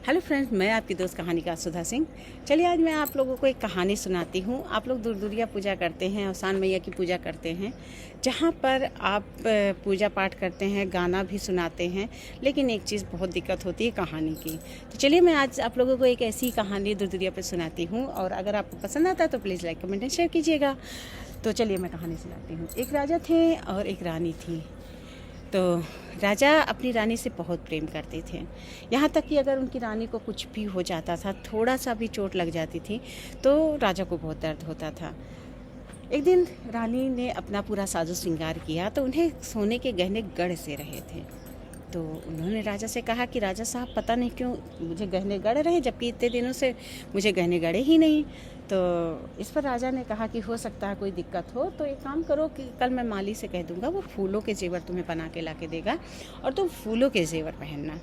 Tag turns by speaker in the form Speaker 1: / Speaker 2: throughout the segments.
Speaker 1: Hello friends, मैं आपकी दोस्त कहानीकार सुधा सिंह। चलिए आज मैं आप लोगों को एक कहानी सुनाती हूँ। आप लोग दुर्दुरिया पूजा करते हैं, अवसान मैया की पूजा करते हैं, जहाँ पर आप पूजा पाठ करते हैं, गाना भी सुनाते हैं, लेकिन एक चीज़ बहुत दिक्कत होती है कहानी की। तो चलिए मैं आज आप लोगों को एक ऐसी कहानी दुर्दुरिया पर सुनाती हूँ, और अगर आपको पसंद आता है तो please like comment and share कीजिएगा। तो चलिए मैं कहानी सुनाती हूँ। एक राजा थे और एक रानी थी। तो राजा अपनी रानी से बहुत प्रेम करते थे, यहाँ तक कि अगर उनकी रानी को कुछ भी हो जाता था, थोड़ा सा भी चोट लग जाती थी, तो राजा को बहुत दर्द होता था। एक दिन रानी ने अपना पूरा साजो श्रृंगार किया तो उन्हें सोने के गहने गढ़ से रहे थे। तो उन्होंने राजा से कहा कि राजा साहब, पता नहीं क्यों मुझे गहने गढ़ रहे, जबकि इतने दिनों से मुझे गहने गढ़े ही नहीं। तो इस पर राजा ने कहा कि हो सकता है कोई दिक्कत हो, तो एक काम करो कि कल मैं माली से कह दूंगा, वो फूलों के जेवर तुम्हें बना के ला के देगा और तुम फूलों के जेवर पहनना।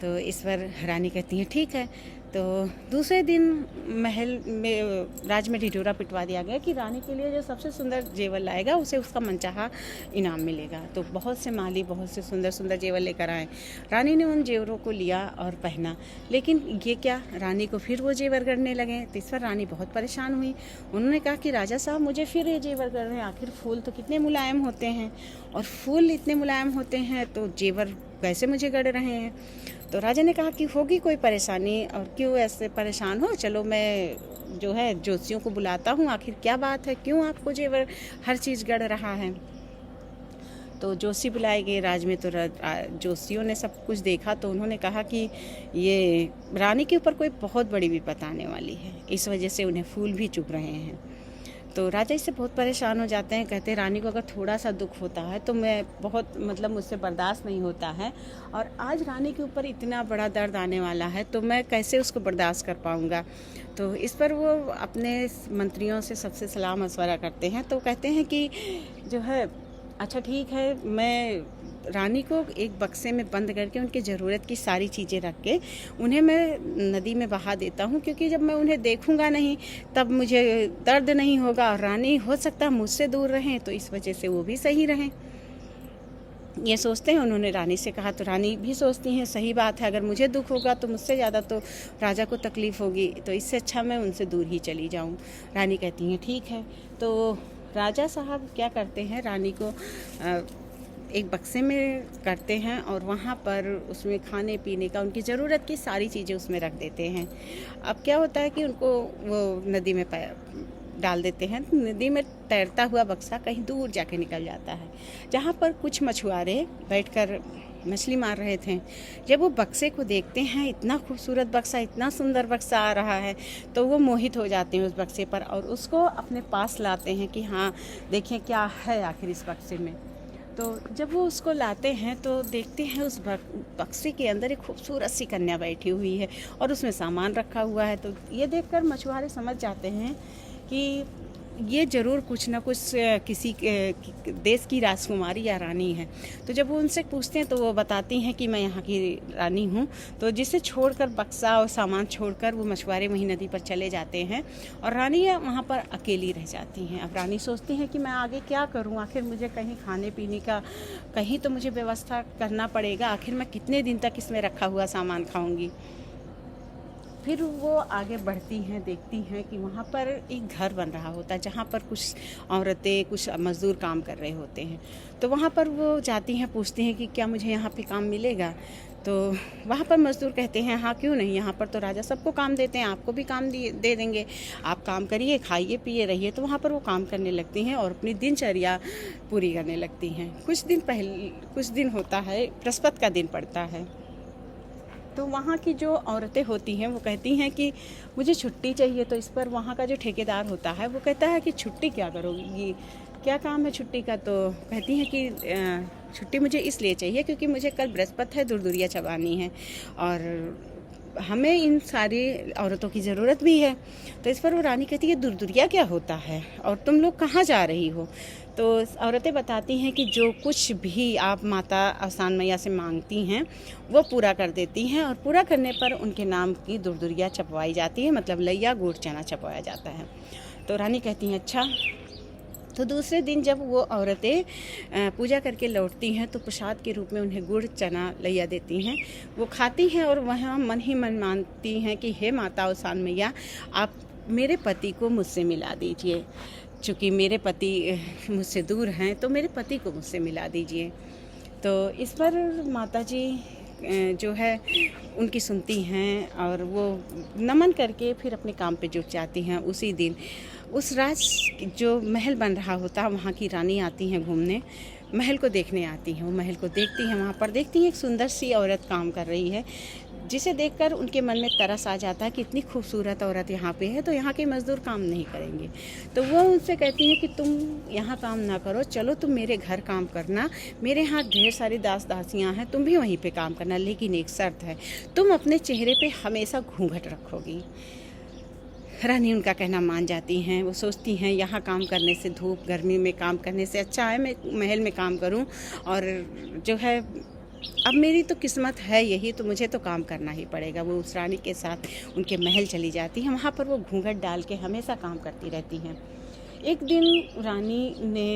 Speaker 1: तो इस पर रानी कहती है ठीक है। तो दूसरे दिन महल में राज में ढिढोरा पिटवा दिया गया कि रानी के लिए जो सबसे सुंदर जेवर लाएगा उसे उसका मनचाहा इनाम मिलेगा। तो बहुत से माली बहुत से सुंदर सुंदर जेवर लेकर आए। रानी ने उन जेवरों को लिया और पहना, लेकिन ये क्या, रानी को फिर वो जेवर करने लगे। तो इस पर रानी बहुत परेशान हुई। उन्होंने कहा कि राजा साहब, मुझे फिर ये जेवर कर रहे हैं, आखिर फूल तो कितने मुलायम होते हैं, और फूल इतने मुलायम होते हैं तो जेवर कैसे मुझे गढ़ रहे हैं। तो राजा ने कहा कि होगी कोई परेशानी, और क्यों ऐसे परेशान हो, चलो मैं जो है जोशियों को बुलाता हूँ, आखिर क्या बात है, क्यों आपको जेवर हर चीज़ गढ़ रहा है। तो जोशी बुलाए गए राज में। तो जोशियों ने सब कुछ देखा तो उन्होंने कहा कि ये रानी के ऊपर कोई बहुत बड़ी विपत आने वाली है, इस वजह से उन्हें फूल भी चुभ रहे हैं। तो राजा इससे बहुत परेशान हो जाते हैं। कहते हैं रानी को अगर थोड़ा सा दुख होता है तो मैं बहुत मुझसे बर्दाश्त नहीं होता है, और आज रानी के ऊपर इतना बड़ा दर्द आने वाला है तो मैं कैसे उसको बर्दाश्त कर पाऊँगा। तो इस पर वो अपने मंत्रियों से सबसे सलाह मशवरा करते हैं। तो कहते हैं कि जो है अच्छा ठीक है, मैं रानी को एक बक्से में बंद करके उनकी ज़रूरत की सारी चीज़ें रख के उन्हें मैं नदी में बहा देता हूँ, क्योंकि जब मैं उन्हें देखूँगा नहीं तब मुझे दर्द नहीं होगा, और रानी हो सकता है मुझसे दूर रहें, तो इस वजह से वो भी सही रहें। ये सोचते हैं, उन्होंने रानी से कहा। तो रानी भी सोचती हैं सही बात है, अगर मुझे दुख होगा तो मुझसे ज़्यादा तो राजा को तकलीफ़ होगी, तो इससे अच्छा मैं उनसे दूर ही चली जाऊँ। रानी कहती हैं ठीक है। तो राजा साहब क्या करते हैं, रानी को एक बक्से में करते हैं और वहाँ पर उसमें खाने पीने का, उनकी ज़रूरत की सारी चीज़ें उसमें रख देते हैं। अब क्या होता है कि उनको वो नदी में डाल देते हैं। नदी में तैरता हुआ बक्सा कहीं दूर जाके निकल जाता है, जहाँ पर कुछ मछुआरे बैठकर मछली मार रहे थे। जब वो बक्से को देखते हैं, इतना खूबसूरत बक्सा, इतना सुंदर बक्सा आ रहा है, तो वो मोहित हो जाते हैं उस बक्से पर और उसको अपने पास लाते हैं कि हाँ देखें क्या है आखिर इस बक्से में। तो जब वो उसको लाते हैं तो देखते हैं उस बक्से के अंदर एक खूबसूरत सी कन्या बैठी हुई है और उसमें सामान रखा हुआ है। तो ये देखकर मछुआरे समझ जाते हैं कि ये ज़रूर कुछ ना कुछ किसी देश की राजकुमारी या रानी है। तो जब वो उनसे पूछते हैं तो वो बताती हैं कि मैं यहाँ की रानी हूँ। तो जिसे छोड़कर, बक्सा और सामान छोड़कर, वो मछुआरे वहीं नदी पर चले जाते हैं और रानी वहाँ पर अकेली रह जाती हैं। अब रानी सोचती हैं कि मैं आगे क्या करूँ, आखिर मुझे कहीं खाने पीने का कहीं तो मुझे व्यवस्था करना पड़ेगा, आखिर मैं कितने दिन तक इसमें रखा हुआ सामान खाऊँगी। फिर वो आगे बढ़ती हैं, देखती हैं कि वहाँ पर एक घर बन रहा होता है, जहाँ पर कुछ औरतें, कुछ मज़दूर काम कर रहे होते हैं। तो वहाँ पर वो जाती हैं, पूछती हैं कि क्या मुझे यहाँ पे काम मिलेगा। तो वहाँ पर मज़दूर कहते हैं हाँ क्यों नहीं, यहाँ पर तो राजा सबको काम देते हैं, आपको भी काम दे देंगे, आप काम करिए, खाइए पिए रहिए। तो वहाँ पर वो काम करने लगती हैं और अपनी दिनचर्या पूरी करने लगती हैं। कुछ दिन होता है, बृहस्पति का दिन पड़ता है। तो वहाँ की जो औरतें होती हैं वो कहती हैं कि मुझे छुट्टी चाहिए। तो इस पर वहाँ का जो ठेकेदार होता है वो कहता है कि छुट्टी क्या करोगी, क्या काम है छुट्टी का। तो कहती हैं कि छुट्टी मुझे इसलिए चाहिए क्योंकि मुझे कल बृहस्पति है, दुर्दुरिया चबानी है और हमें इन सारी औरतों की ज़रूरत भी है। तो इस पर वो रानी कहती है दुर्दुरिया क्या होता है और तुम लोग कहाँ जा रही हो। तो औरतें बताती हैं कि जो कुछ भी आप माता अवसान मैया से मांगती हैं वो पूरा कर देती हैं, और पूरा करने पर उनके नाम की दुर्दुरिया छपवाई जाती है, मतलब लैया गुड़ चना छपवाया जाता है। तो रानी कहती हैं अच्छा तो दूसरे दिन जब वो औरतें पूजा करके लौटती हैं तो प्रसाद के रूप में उन्हें गुड़ चना लैया देती हैं। वो खाती हैं और वहाँ मन ही मन मानती हैं कि हे माता औसान मैया, आप मेरे पति को मुझसे मिला दीजिए। चूँकि मेरे पति मुझसे दूर हैं तो मेरे पति को मुझसे मिला दीजिए। तो इस पर माता जी जो है उनकी सुनती हैं और वो नमन करके फिर अपने काम पे जुट जाती हैं। उसी दिन उस राज जो महल बन रहा होता है वहाँ की रानी आती हैं घूमने, महल को देखने आती हैं। वो महल को देखती हैं, वहाँ पर देखती हैं एक सुंदर सी औरत काम कर रही है, जिसे देखकर उनके मन में तरस आ जाता है कि इतनी खूबसूरत औरत यहाँ पे है तो यहाँ के मज़दूर काम नहीं करेंगे। तो वो उनसे कहती है कि तुम यहाँ काम ना करो, चलो तुम मेरे घर काम करना, मेरे यहाँ ढेर सारी दास दासियाँ हैं, तुम भी वहीं पे काम करना, लेकिन एक शर्त है, तुम अपने चेहरे पे हमेशा घूंघट रखोगी। रानी उनका कहना मान जाती हैं। वो सोचती हैं यहाँ काम करने से, धूप गर्मी में काम करने से अच्छा है मैं महल में काम करूँ, और जो है अब मेरी तो किस्मत है यही, तो मुझे तो काम करना ही पड़ेगा। वो उस रानी के साथ उनके महल चली जाती हैं। वहाँ पर वो घूंघट डाल के हमेशा काम करती रहती हैं। एक दिन रानी ने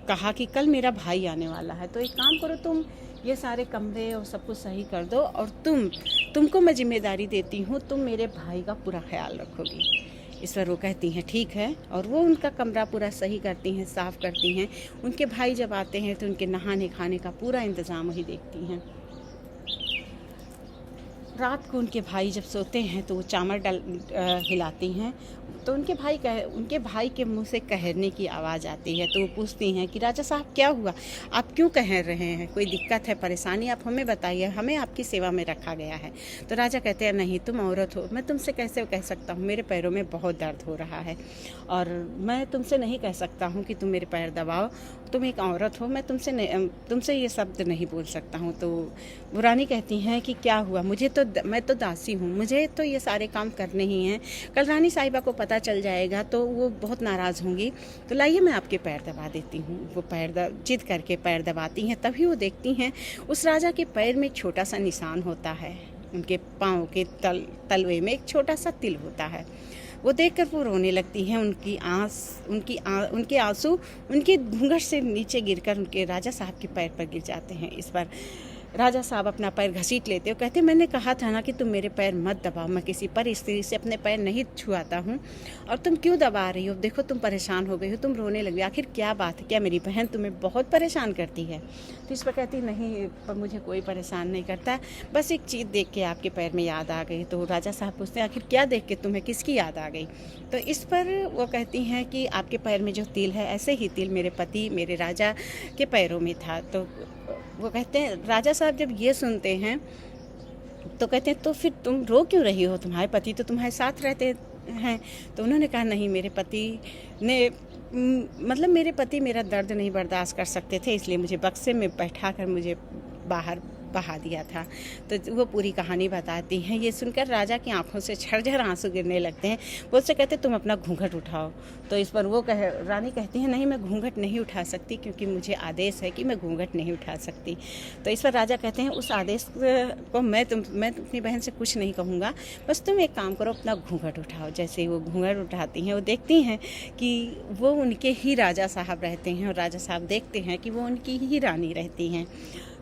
Speaker 1: कहा कि कल मेरा भाई आने वाला है, तो एक काम करो, तुम ये सारे कमरे और सब कुछ सही कर दो, और तुमको मैं जिम्मेदारी देती हूँ, तुम मेरे भाई का पूरा ख्याल रखोगी। इस पर वो कहती हैं ठीक है, और वो उनका कमरा पूरा सही करती हैं, साफ़ करती हैं। उनके भाई जब आते हैं तो उनके नहाने खाने का पूरा इंतज़ाम वही देखती हैं। रात को उनके भाई जब सोते हैं तो वो चामर हिलाती हैं, तो उनके भाई के मुंह से कहरने की आवाज़ आती है। तो वो पूछती हैं कि राजा साहब क्या हुआ, आप क्यों कहर रहे हैं, कोई दिक्कत है, परेशानी, आप हमें बताइए, हमें आपकी सेवा में रखा गया है। तो राजा कहते हैं नहीं, तुम औरत हो, मैं तुमसे कैसे कह सकता हूँ, मेरे पैरों में बहुत दर्द हो रहा है और मैं तुमसे नहीं कह सकता हूँ कि तुम मेरे पैर दबाओ, तुम एक औरत हो, मैं तुमसे ये शब्द नहीं बोल सकता हूँ। तो वो रानी कहती हैं कि क्या हुआ, मैं तो दासी हूँ, मुझे तो ये सारे काम करने ही हैं, कल रानी साहिबा को पता चल जाएगा तो वो बहुत नाराज़ होंगी, तो लाइए मैं आपके पैर दबा देती हूँ। वो जिद करके पैर दबाती हैं। तभी वो देखती हैं उस राजा के पैर में एक छोटा सा निशान होता है, उनके पाँव के तलवे में एक छोटा सा तिल होता है। वो देखकर वो रोने लगती हैं। उनके आंसू उनके घूंघट से नीचे गिरकर उनके राजा साहब के पैर पर गिर जाते हैं। इस पर राजा साहब अपना पैर घसीट लेते हो, कहते मैंने कहा था ना कि तुम मेरे पैर मत दबाओ, मैं किसी पर स्त्री से अपने पैर नहीं छुआता हूँ, और तुम क्यों दबा रही हो, देखो तुम परेशान हो गई हो, तुम रोने लगी, आखिर क्या बात है, क्या मेरी बहन तुम्हें बहुत परेशान करती है। तो इस पर कहती नहीं, पर मुझे कोई परेशान नहीं करता, बस एक चीज़ देख के आपके पैर में याद आ गई। तो राजा साहब पूछते हैं आखिर क्या देख के तुम्हें किसकी याद आ गई। तो इस पर वो कहती हैं कि आपके पैर में जो तिल है, ऐसे ही तिल मेरे पति मेरे राजा के पैरों में था। तो वो कहते हैं, राजा साहब जब ये सुनते हैं तो कहते हैं तो फिर तुम रो क्यों रही हो, तुम्हारे पति तो तुम्हारे साथ रहते हैं। तो उन्होंने कहा नहीं, मेरे पति मेरा दर्द नहीं बर्दाश्त कर सकते थे, इसलिए मुझे बक्से में बैठा कर मुझे बाहर बहा दिया था। तो वो पूरी कहानी बताती हैं। ये सुनकर राजा की आंखों से झरझर आंसू गिरने लगते हैं। वो उससे कहते तुम अपना घूंघट उठाओ। तो इस पर रानी कहती है नहीं, मैं घूंघट नहीं उठा सकती, क्योंकि मुझे आदेश है कि मैं घूंघट नहीं उठा सकती। तो इस पर राजा कहते हैं उस आदेश को मैं अपनी बहन से कुछ नहीं कहूँगा, बस तुम एक काम करो, अपना घूंघट उठाओ। जैसे ही वो घूंघट उठाती हैं, वो देखती हैं कि वो उनके ही राजा साहब रहते हैं, और राजा साहब देखते हैं कि वो उनकी ही रानी रहती हैं।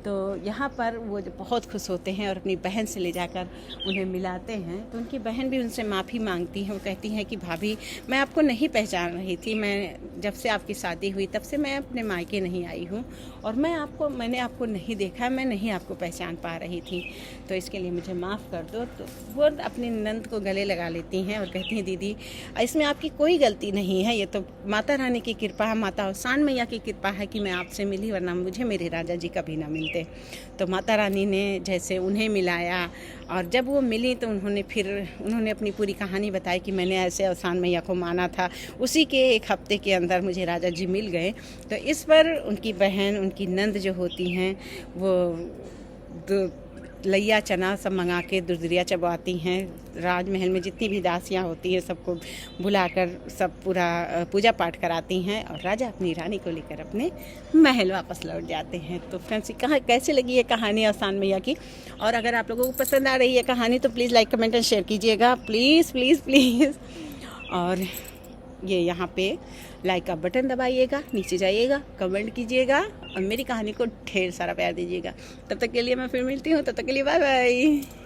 Speaker 1: तो यहाँ पर वो बहुत खुश होते हैं और अपनी बहन से ले जाकर उन्हें मिलाते हैं। तो उनकी बहन भी उनसे माफ़ी मांगती है। वो कहती हैं कि भाभी, मैं आपको नहीं पहचान रही थी, मैं जब से आपकी शादी हुई तब से मैं अपने मायके नहीं आई हूँ, और मैंने आपको नहीं देखा, मैं नहीं आपको पहचान पा रही थी, तो इसके लिए मुझे माफ़ कर दो। तो वो अपनी नंद को गले लगा लेती हैं और कहती हैं दीदी, इसमें आपकी कोई गलती नहीं है, ये तो माता रानी की कृपा है, माता औसान मैया की कृपा है कि मैं आपसे मिली, वरना मुझे मेरे राजा जी कभी ना मिलते। तो माता रानी ने जैसे उन्हें मिलाया, और जब वो मिली तो उन्होंने अपनी पूरी कहानी बताई कि मैंने ऐसे औसान मैया को माना था, उसी के एक हफ्ते के अंदर मुझे राजा जी मिल गए। तो इस पर उनकी बहन, उनकी नंद जो होती हैं, वो लैया चना सब मंगा के दुर्दरिया चबवाती हैं। राजमहल में जितनी भी दासियां होती हैं सबको बुलाकर सब पूरा पूजा पाठ कराती हैं, और राजा अपनी रानी को लेकर अपने महल वापस लौट जाते हैं। तो फ्रेंड्स, कैसे लगी ये कहानी औसान मैया की, और अगर आप लोगों को पसंद आ रही है कहानी तो please like comment and share कीजिएगा, प्लीज़ प्लीज़ प्लीज़। और ये यहाँ पे लाइक का बटन दबाइएगा, नीचे जाइएगा, कमेंट कीजिएगा और मेरी कहानी को ढेर सारा प्यार दीजिएगा। तब तक के लिए मैं फिर मिलती हूँ, तब तक के लिए बाय बाय।